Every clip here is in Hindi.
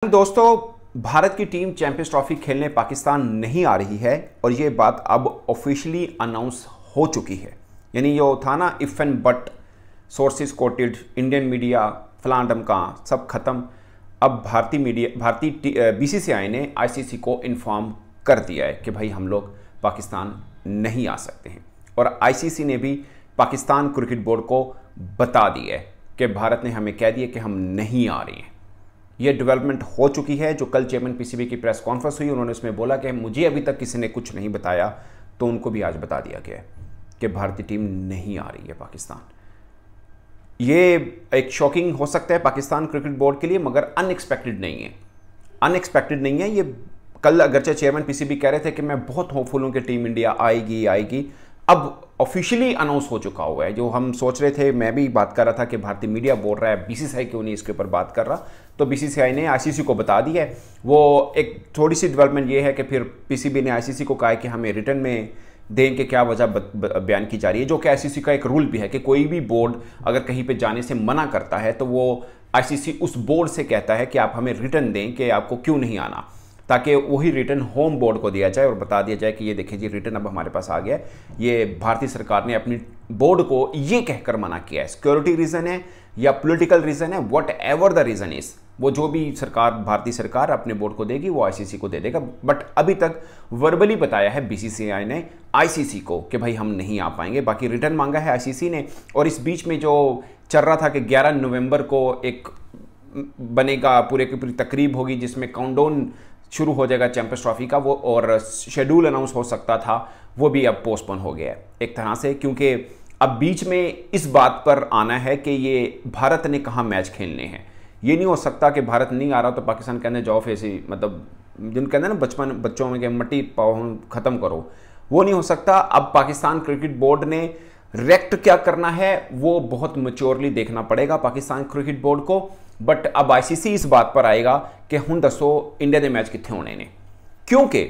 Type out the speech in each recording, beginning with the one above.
दोस्तों, भारत की टीम चैंपियंस ट्रॉफी खेलने पाकिस्तान नहीं आ रही है और ये बात अब ऑफिशियली अनाउंस हो चुकी है। यानी ये था ना if and but, sources coated, Indian media फलां ढमकां सब खत्म। अब भारतीय बीसीसीआई ने आईसीसी को इन्फॉर्म कर दिया है कि भाई हम लोग पाकिस्तान नहीं आ सकते हैं और आईसीसी ने भी पाकिस्तान क्रिकेट बोर्ड को बता दिया है कि भारत ने हमें कह दिया कि हम नहीं आ रहे हैं। ये डेवलपमेंट हो चुकी है। जो कल चेयरमैन पीसीबी की प्रेस कॉन्फ्रेंस हुई, उन्होंने उसमें बोला कि मुझे अभी तक किसी ने कुछ नहीं बताया, तो उनको भी आज बता दिया गया है कि भारतीय टीम नहीं आ रही है पाकिस्तान। ये एक शॉकिंग हो सकता है पाकिस्तान क्रिकेट बोर्ड के लिए, मगर अनएक्सपेक्टेड नहीं है। अनएक्सपेक्टेड नहीं है ये। कल अगरचे चेयरमैन पीसीबी कह रहे थे कि मैं बहुत होपफुल हूं कि टीम इंडिया आएगी, अब ऑफिशियली अनाउंस हो चुका हुआ है। जो हम सोच रहे थे, मैं भी बात कर रहा था कि भारतीय मीडिया बोल रहा है, बीसीसीआई क्यों नहीं इसके ऊपर बात कर रहा, तो बीसीसीआई ने आईसीसी को बता दिया है। वो एक थोड़ी सी डेवलपमेंट ये है कि फिर पीसीबी ने आईसीसी को कहा है कि हमें रिटर्न में दें कि क्या वजह बयान की जा रही है। जो कि आईसीसी का एक रूल भी है कि कोई भी बोर्ड अगर कहीं पे जाने से मना करता है तो वो आईसीसी उस बोर्ड से कहता है कि आप हमें रिटर्न दें कि आपको क्यों नहीं आना, ताकि वही रिटर्न होम बोर्ड को दिया जाए और बता दिया जाए कि ये देखिए जी रिटर्न अब हमारे पास आ गया है। ये भारतीय सरकार ने अपनी बोर्ड को ये कहकर मना किया है। सिक्योरिटी रीजन है या पॉलिटिकल रीजन है, whatever the reason is, वो जो भी सरकार भारतीय सरकार अपने बोर्ड को देगी वो आईसीसी को दे देगा। बट अभी तक वर्बली बताया है बीसीसीआई ने आईसीसी को कि भाई हम नहीं आ पाएंगे। बाकी रिटर्न मांगा है आईसीसी ने। और इस बीच में जो चल रहा था कि 11 नवंबर को एक बनेगा, पूरे की पूरी तकरीब होगी जिसमें काउंटडाउन शुरू हो जाएगा चैंपियंस ट्रॉफी का, वो और शेड्यूल अनाउंस हो सकता था, वो भी अब पोस्टपोन हो गया है एक तरह से, क्योंकि अब बीच में इस बात पर आना है कि ये भारत ने कहाँ मैच खेलने हैं। ये नहीं हो सकता कि भारत नहीं आ रहा तो पाकिस्तान कहने जाओ फिर से, मतलब जिन कहते हैं ना बच्चों में कि मट्टी पाओ ख़त्म करो, वो नहीं हो सकता। अब पाकिस्तान क्रिकेट बोर्ड ने रिएक्ट क्या करना है वो बहुत मैच्योरली देखना पड़ेगा पाकिस्तान क्रिकेट बोर्ड को। बट अब आईसीसी इस बात पर आएगा कि हुण दसो इंडिया के मैच कितने होने ने। क्योंकि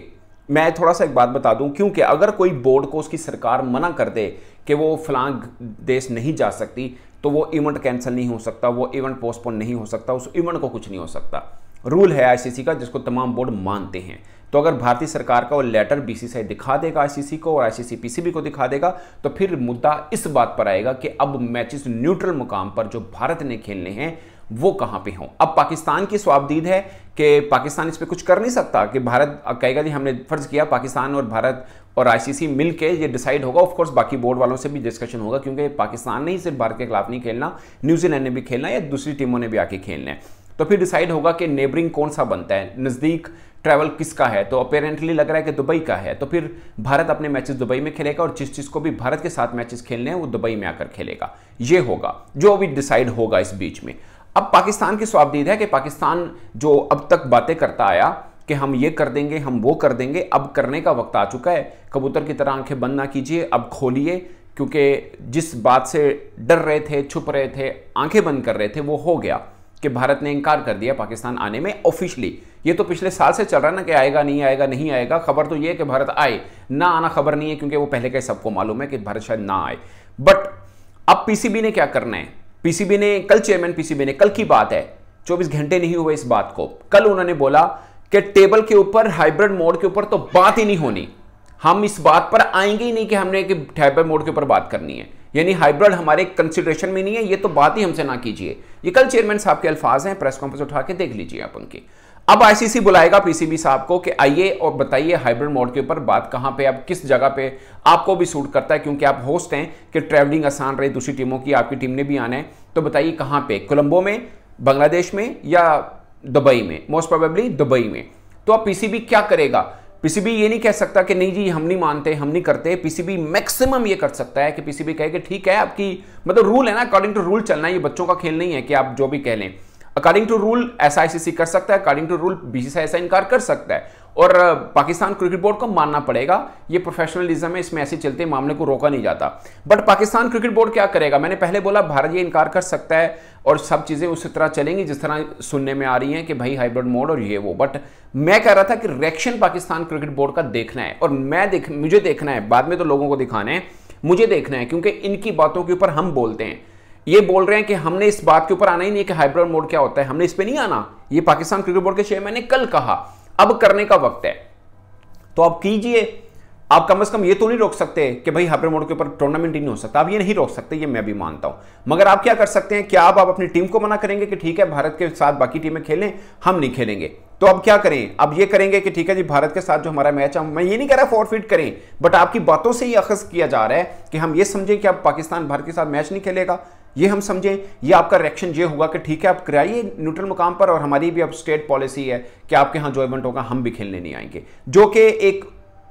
मैं थोड़ा सा एक बात बता दूं, क्योंकि अगर कोई बोर्ड को उसकी सरकार मना कर दे कि वो फलां देश नहीं जा सकती, तो वो इवेंट कैंसिल नहीं हो सकता, वो इवेंट पोस्टपोन नहीं हो सकता, उस इवेंट को कुछ नहीं हो सकता। रूल है आईसीसी का जिसको तमाम बोर्ड मानते हैं। तो अगर भारतीय सरकार का वो लेटर बीसीसीआई दिखा देगा आईसीसी को और आईसीसी पीसीबी को दिखा देगा, तो फिर मुद्दा इस बात पर आएगा कि अब मैचेस न्यूट्रल मुकाम पर जो भारत ने खेलने हैं वो कहां पे हों। अब पाकिस्तान की स्वाबदीद है कि पाकिस्तान इस पे कुछ कर नहीं सकता कि भारत कहेगा जी हमने फर्ज किया, पाकिस्तान और भारत और आईसीसी मिलके ये डिसाइड होगा। ऑफ कोर्स बाकी बोर्ड वालों से भी डिस्कशन होगा, क्योंकि पाकिस्तान ने ही सिर्फ भारत के खिलाफ नहीं खेलना, न्यूजीलैंड ने भी खेलना या दूसरी टीमों ने भी आके खेलना है। तो फिर डिसाइड होगा कि नेबरिंग कौन सा बनता है, नज़दीक ट्रैवल किसका है। तो अपेरेंटली लग रहा है कि दुबई का है, तो फिर भारत अपने मैचेस दुबई में खेलेगा और जिस को भी भारत के साथ मैचेस खेलने हैं वो दुबई में आकर खेलेगा। ये होगा जो भी डिसाइड होगा इस बीच में। अब पाकिस्तान की स्वाबदीद है कि पाकिस्तान जो अब तक बातें करता आया कि हम ये कर देंगे, हम वो कर देंगे, अब करने का वक्त आ चुका है। कबूतर की तरह आंखें बंद ना कीजिए, अब खोलिए, क्योंकि जिस बात से डर रहे थे, छुप रहे थे, आंखें बंद कर रहे थे, वो हो गया कि भारत ने इनकार कर दिया पाकिस्तान आने में ऑफिशियली। ये तो पिछले साल से चल रहा है ना कि आएगा नहीं आएगा नहीं आएगा। खबर तो ये है कि भारत आए, ना आना खबर नहीं है, क्योंकि वो पहले का सबको मालूम है कि भारत शायद ना आए। बट अब पीसीबी ने क्या करना है, पीसीबी ने कल चेयरमैन पीसीबी ने, कल की बात है, 24 घंटे नहीं हुए इस बात को, कल उन्होंने बोला कि टेबल के ऊपर हाइब्रिड मोड के ऊपर तो बात ही नहीं होनी। हम इस बात पर आएंगे ही नहीं कि हमने कि हाइब्रिड मोड के ऊपर बात करनी है, यानी हाइब्रिड हमारे कंसिडरेशन में नहीं है, ये तो बात ही हमसे ना कीजिए। ये कल चेयरमैन साहब के अल्फाज हैं, प्रेस कॉन्फ्रेंस उठा के देख लीजिए आप उनकी। अब आईसीसी बुलाएगा पीसीबी साहब को कि आइए और बताइए हाइब्रिड मोड के ऊपर बात कहां पे, अब किस जगह पे आपको भी सूट करता है, क्योंकि आप होस्ट हैं कि ट्रैवलिंग आसान रहे दूसरी टीमों की, आपकी टीम ने भी आना है, तो बताइए कहां पे, कोलंबो में, बांग्लादेश में या दुबई में, मोस्ट प्रोबेबली दुबई में। तो अब पीसीबी क्या करेगा? पीसीबी ये नहीं कह सकता कि नहीं जी हम नहीं मानते, हम नहीं करते। पीसीबी मैक्सिमम ये कर सकता है कि पीसीबी कहे कि ठीक है, आपकी मतलब रूल है ना, अकॉर्डिंग टू रूल चलना है, ये बच्चों का खेल नहीं है कि आप जो भी कह लें। अकॉर्डिंग टू रूल ऐसा आईसीसी कर सकता है, अकॉर्डिंग टू रूल बीसीसीआई ऐसा इनकार कर सकता है, और पाकिस्तान क्रिकेट बोर्ड को मानना पड़ेगा। ये प्रोफेशनलिज्म है, इसमें ऐसे चलते मामले को रोका नहीं जाता। बट पाकिस्तान क्रिकेट बोर्ड क्या करेगा? मैंने पहले बोला भारत ये इनकार कर सकता है और सब चीजें उसी तरह चलेंगी जिस तरह सुनने में आ रही हैं कि भाई हाइब्रिड मोड और ये वो। बट मैं कह रहा था कि रिएक्शन पाकिस्तान क्रिकेट बोर्ड का देखना है, और मुझे देखना है, बाद में तो लोगों को दिखाना है, मुझे देखना है, क्योंकि इनकी बातों के ऊपर हम बोलते हैं। ये बोल रहे हैं कि हमने इस बात के ऊपर आना ही नहीं कि हाइब्रिड मोड क्या होता है, हमने इस पे नहीं आना। ये पाकिस्तान क्रिकेट बोर्ड के चेयरमैन ने कल कहा, अब करने का वक्त है। तो आप कीजिए, आप कम से कम ये तो नहीं रोक सकते कि भाई हाइब्रिड मोड के ऊपर टूर्नामेंट ही नहीं हो सकता, आप ये नहीं रोक सकते, ये मैं भी मानता हूं। मगर आप क्या कर सकते हैं, क्या आप अपनी टीम को मना करेंगे कि ठीक है भारत के साथ बाकी टीमें खेलें, हम नहीं खेलेंगे? तो अब क्या करें, अब ये करेंगे कि ठीक है जी भारत के साथ जो हमारा मैच है, मैं ये नहीं कह रहा फॉरफिट करें, बट आपकी बातों से ये अखज़ किया जा रहा है कि हम ये समझें कि अब पाकिस्तान भारत के साथ मैच नहीं खेलेगा, ये हम समझें, ये आपका रिएक्शन ये होगा कि ठीक है आप कराइए न्यूट्रल मुकाम पर, और हमारी भी अब स्टेट पॉलिसी है कि आपके यहाँ जो इवेंट होगा हम भी खेलने नहीं आएंगे। जो कि एक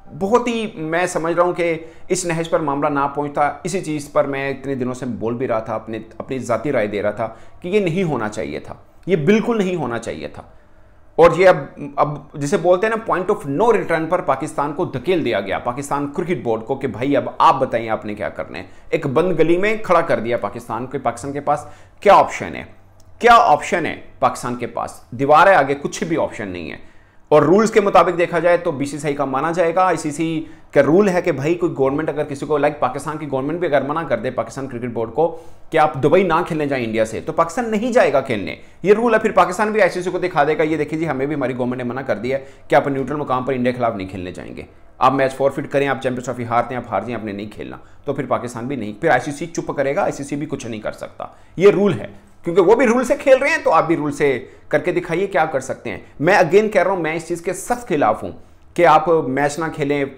बहुत ही, मैं समझ रहा हूं कि इस नहज पर मामला ना पहुंचता। इसी चीज़ पर मैं इतने दिनों से बोल भी रहा था, अपनी ज़ाती राय दे रहा था कि ये नहीं होना चाहिए था, ये बिल्कुल नहीं होना चाहिए था। और ये अब जिसे बोलते हैं ना पॉइंट ऑफ नो रिटर्न पर पाकिस्तान को धकेल दिया गया, पाकिस्तान क्रिकेट बोर्ड को, कि भाई अब आप बताइए आपने क्या करना है। एक बंद गली में खड़ा कर दिया पाकिस्तान के पास क्या ऑप्शन है, क्या ऑप्शन है पाकिस्तान के पास? दीवार है, आगे कुछ भी ऑप्शन नहीं है। और रूल्स के मुताबिक देखा जाए तो बीसीसीआई का माना जाएगा, आईसीसी का रूल है कि भाई कोई गवर्नमेंट अगर किसी को, लाइक पाकिस्तान की गवर्नमेंट भी अगर मना कर दे पाकिस्तान क्रिकेट बोर्ड को कि आप दुबई ना खेलने जाए इंडिया से, तो पाकिस्तान नहीं जाएगा खेलने, ये रूल है। फिर पाकिस्तान भी आईसीसी को दिखा देगा, ये देखिए जी हमें भी हमारी गवर्नमेंट ने मना कर दिया है कि आप न्यूट्रल मुकाम पर इंडिया के खिलाफ नहीं खेलने जाएंगे, आप मैच फॉरफिट करें, आप चैंपियंस ट्रॉफी हारते हैं, आप हार जाएं, आपने नहीं खेलना। तो फिर पाकिस्तान भी नहीं, फिर आईसीसी चुप करेगा, आईसीसी भी कुछ नहीं कर सकता, ये रूल है। क्योंकि वो भी रूल से खेल रहे हैं तो आप भी रूल से करके दिखाइए क्या कर सकते हैं। मैं अगेन कह रहा हूं, मैं इस चीज़ के सख्त खिलाफ हूं कि आप मैच ना खेलें,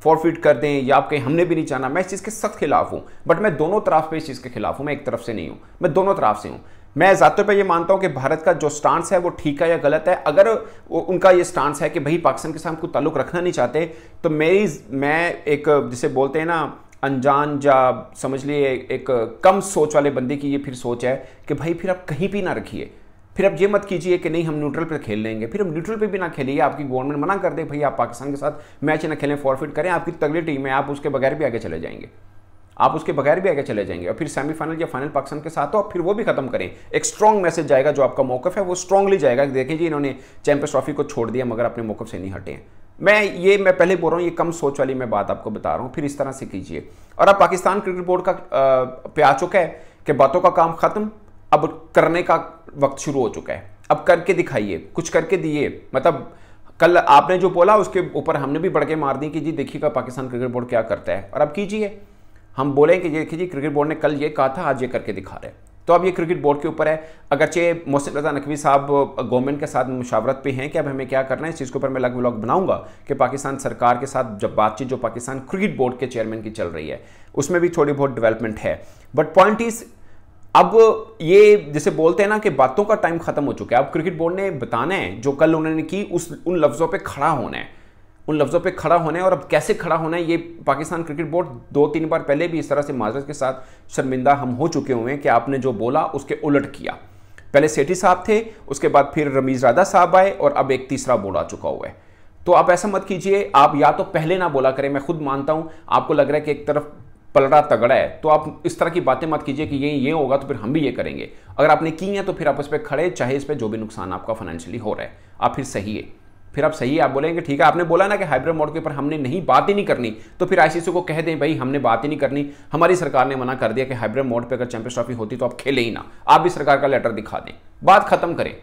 फॉरफिट कर दें, या आप कहीं, हमने भी नहीं चाहना, मैं इस चीज़ के सख्त खिलाफ हूं। बट मैं दोनों तरफ पे इस चीज़ के खिलाफ हूं, मैं एक तरफ से नहीं हूं, मैं दोनों तरफ से हूं। मैं ज़ाते पे ये मानता हूं कि भारत का जो स्टांस है वो ठीक है या गलत है। अगर उनका ये स्टांस है कि भाई पाकिस्तान के साथ कोई ताल्लुक रखना नहीं चाहते, तो मैं एक जिसे बोलते हैं ना अनजान, या समझ लिए एक कम सोच वाले बंदे की ये फिर सोच है कि भाई फिर आप कहीं भी ना रखिए, फिर आप ये मत कीजिए कि नहीं हम न्यूट्रल पे खेल लेंगे, फिर हम न्यूट्रल पे भी ना खेलिए। आपकी गवर्नमेंट मना कर दे भाई आप पाकिस्तान के साथ मैच ना खेलें, फॉरफिट करें, आपकी तगड़ी टीम है, आप उसके बगैर भी आगे चले जाएंगे, आप उसके बगैर भी आगे चले जाएंगे, और फिर सेमीफाइनल या फाइनल पाकिस्तान के साथ हो, फिर वो भी खत्म करें। एक स्ट्रॉन्ग मैसेज जाएगा, जो आपका मौकफ है वो स्ट्रांगली जाएगा कि देखिए जी इन्होंने चैंपियंस ट्रॉफी को छोड़ दिया मगर अपने मौकफ से नहीं हटे हैं। मैं पहले बोल रहा हूँ, ये कम सोच वाली मैं बात आपको बता रहा हूँ, फिर इस तरह से कीजिए। और अब पाकिस्तान क्रिकेट बोर्ड का पे आ चुका है कि बातों का काम खत्म, अब करने का वक्त शुरू हो चुका है। अब करके दिखाइए, कुछ करके दिए। मतलब कल आपने जो बोला उसके ऊपर हमने भी बढ़ के मार दी कि जी देखिएगा पाकिस्तान क्रिकेट बोर्ड क्या करता है, और अब कीजिए। हम बोले कि देखिए जी क्रिकेट बोर्ड ने कल ये कहा था, आज ये करके दिखा रहे हैं। तो अब ये क्रिकेट बोर्ड के ऊपर है। अगरचे मोहसिन रजा नकवी साहब गवर्नमेंट के साथ मुशावरत पे हैं कि अब हमें क्या करना है, इस चीज़ के ऊपर मैं अलग व्लॉग बनाऊंगा कि पाकिस्तान सरकार के साथ जब बातचीत जो पाकिस्तान क्रिकेट बोर्ड के चेयरमैन की चल रही है उसमें भी थोड़ी बहुत डेवलपमेंट है। बट पॉइंट इज, अब ये जैसे बोलते हैं ना कि बातों का टाइम खत्म हो चुका है। अब क्रिकेट बोर्ड ने बताना है, जो कल उन्होंने की उन लफ्ज़ों पर खड़ा होना है, उन लफ्ज़ों पे खड़ा होना है। और अब कैसे खड़ा होना है, ये पाकिस्तान क्रिकेट बोर्ड 2-3 बार पहले भी इस तरह से माजरत के साथ शर्मिंदा हम हो चुके हुए हैं कि आपने जो बोला उसके उलट किया। पहले सेठी साहब थे, उसके बाद फिर रमीज़ रादा साहब आए, और अब एक तीसरा बोर्ड आ चुका हुआ है। तो आप ऐसा मत कीजिए, आप या तो पहले ना बोला करें। मैं खुद मानता हूं आपको लग रहा है कि एक तरफ पलड़ा तगड़ा है, तो आप इस तरह की बातें मत कीजिए कि ये होगा तो फिर हम भी ये करेंगे। अगर आपने की है तो फिर आप उस पर खड़े, चाहे इस पर जो भी नुकसान आपका फाइनेंशियली हो रहा है, आप फिर सही है, फिर आप सही है। आप बोलेंगे ठीक है आपने बोला ना कि हाइब्रिड मोड के ऊपर हमने नहीं बात ही नहीं करनी, तो फिर आईसीसी को कह दें भाई हमने बात ही नहीं करनी, हमारी सरकार ने मना कर दिया कि हाइब्रिड मोड पे अगर चैंपियंस ट्रॉफी होती तो आप खेले ही ना। आप भी सरकार का लेटर दिखा दें, बात खत्म करें,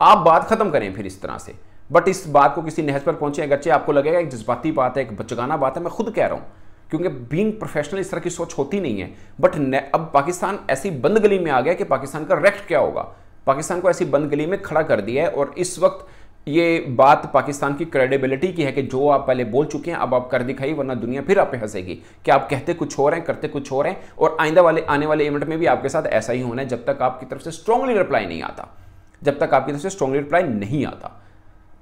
आप बात खत्म करें फिर इस तरह से। बट इस बात को किसी नहज पर पहुंचे, अगरचे आपको लगेगा एक जज्बाती बात है, एक बचगाना बात है, मैं खुद कह रहा हूं, क्योंकि बीइंग प्रोफेशनल इस तरह की सोच होती नहीं है। बट अब पाकिस्तान ऐसी बंद गली में आ गया कि पाकिस्तान का रेक्ट क्या होगा। पाकिस्तान को ऐसी बंद गली में खड़ा कर दिया है, और इस वक्त ये बात पाकिस्तान की क्रेडिबिलिटी की है कि जो आप पहले बोल चुके हैं अब आप कर दिखाइए, वरना दुनिया फिर आप पे हंसेगी कि आप कहते कुछ और हैं, करते कुछ और हैं। और आने वाले इवेंट में भी आपके साथ ऐसा ही होना है, जब तक आपकी तरफ से स्ट्रांगली रिप्लाई नहीं आता, जब तक आपकी तरफ से स्ट्रांगली रिप्लाई नहीं आता।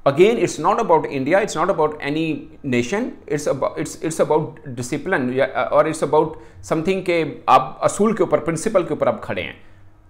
Again, it's not about India, it's not about any nation, it's about discipline, और इट्स अबाउट समथिंग के आप असूल के ऊपर, प्रिंसिपल के ऊपर आप खड़े हैं।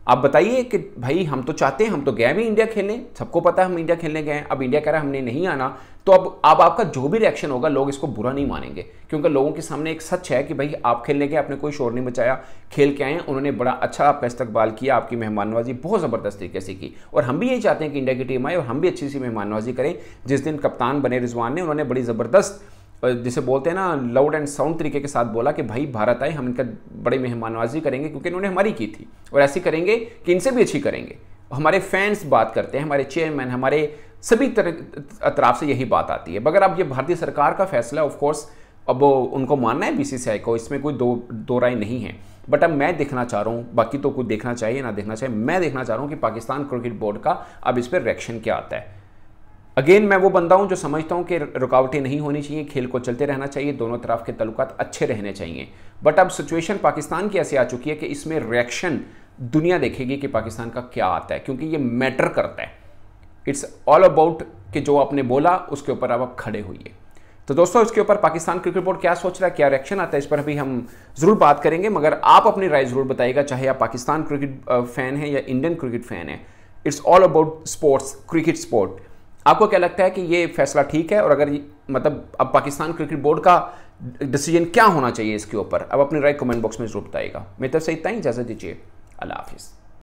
आप बताइए कि भाई हम तो चाहते हैं, हम तो गए भी इंडिया खेलने, सबको पता है हम इंडिया खेलने गए हैं, अब इंडिया कह रहा है हमने नहीं आना, तो अब आपका जो भी रिएक्शन होगा लोग इसको बुरा नहीं मानेंगे, क्योंकि लोगों के सामने एक सच है कि भाई आप खेलने गए, आपने कोई शोर नहीं मचाया, खेल के आए हैं, उन्होंने बड़ा अच्छा आपका इस्तकबाल किया, आपकी मेहमान नवाजी बहुत ज़बरदस्त तरीके से की। और हम भी यही चाहते हैं कि इंडिया की टीम आए और हम भी अच्छी सी मेहमान नवाजी करें। जिस दिन कप्तान बने रिजवान ने, उन्होंने बड़ी ज़बरदस्त जिसे बोलते हैं ना लाउड एंड साउंड तरीके के साथ बोला कि भाई भारत आए, हम इनका बड़ी मेहमानवाजी करेंगे क्योंकि इन्होंने हमारी की थी, और ऐसी करेंगे कि इनसे भी अच्छी करेंगे। हमारे फैंस बात करते हैं, हमारे चेयरमैन, हमारे सभी तरफ से यही बात आती है। मगर अब ये भारतीय सरकार का फैसला, ऑफ कोर्स अब उनको मानना है बीसीसीआई को, इसमें कोई दो राय नहीं है। बट अब मैं देखना चाह रहा हूँ, बाकी तो कुछ देखना चाहिए ना देखना चाहिए, मैं देखना चाह रहा हूँ कि पाकिस्तान क्रिकेट बोर्ड का अब इस पर रिएक्शन क्या आता है। अगेन मैं वो बंदा हूँ जो समझता हूँ कि रुकावटें नहीं होनी चाहिए, खेल को चलते रहना चाहिए, दोनों तरफ के ताल्लुकात अच्छे रहने चाहिए। बट अब सिचुएशन पाकिस्तान की ऐसी आ चुकी है कि इसमें रिएक्शन दुनिया देखेगी कि पाकिस्तान का क्या आता है, क्योंकि ये मैटर करता है। इट्स ऑल अबाउट कि जो आपने बोला उसके ऊपर आप खड़े होइए। तो दोस्तों, इसके ऊपर पाकिस्तान क्रिकेट बोर्ड क्या सोच रहा है, क्या रिएक्शन आता है, इस पर अभी हम जरूर बात करेंगे। मगर आप अपनी राय जरूर बताइएगा, चाहे आप पाकिस्तान क्रिकेट फैन हैं या इंडियन क्रिकेट फैन है। It's all about sports, cricket sport. आपको क्या लगता है कि ये फैसला ठीक है, और अगर मतलब अब पाकिस्तान क्रिकेट बोर्ड का डिसीजन क्या होना चाहिए इसके ऊपर, अब अपनी राय कमेंट बॉक्स में जरूर बताइएगा। मेरी तरफ से इतना ही, इजाजत दीजिए, अल्लाह हाफिज़।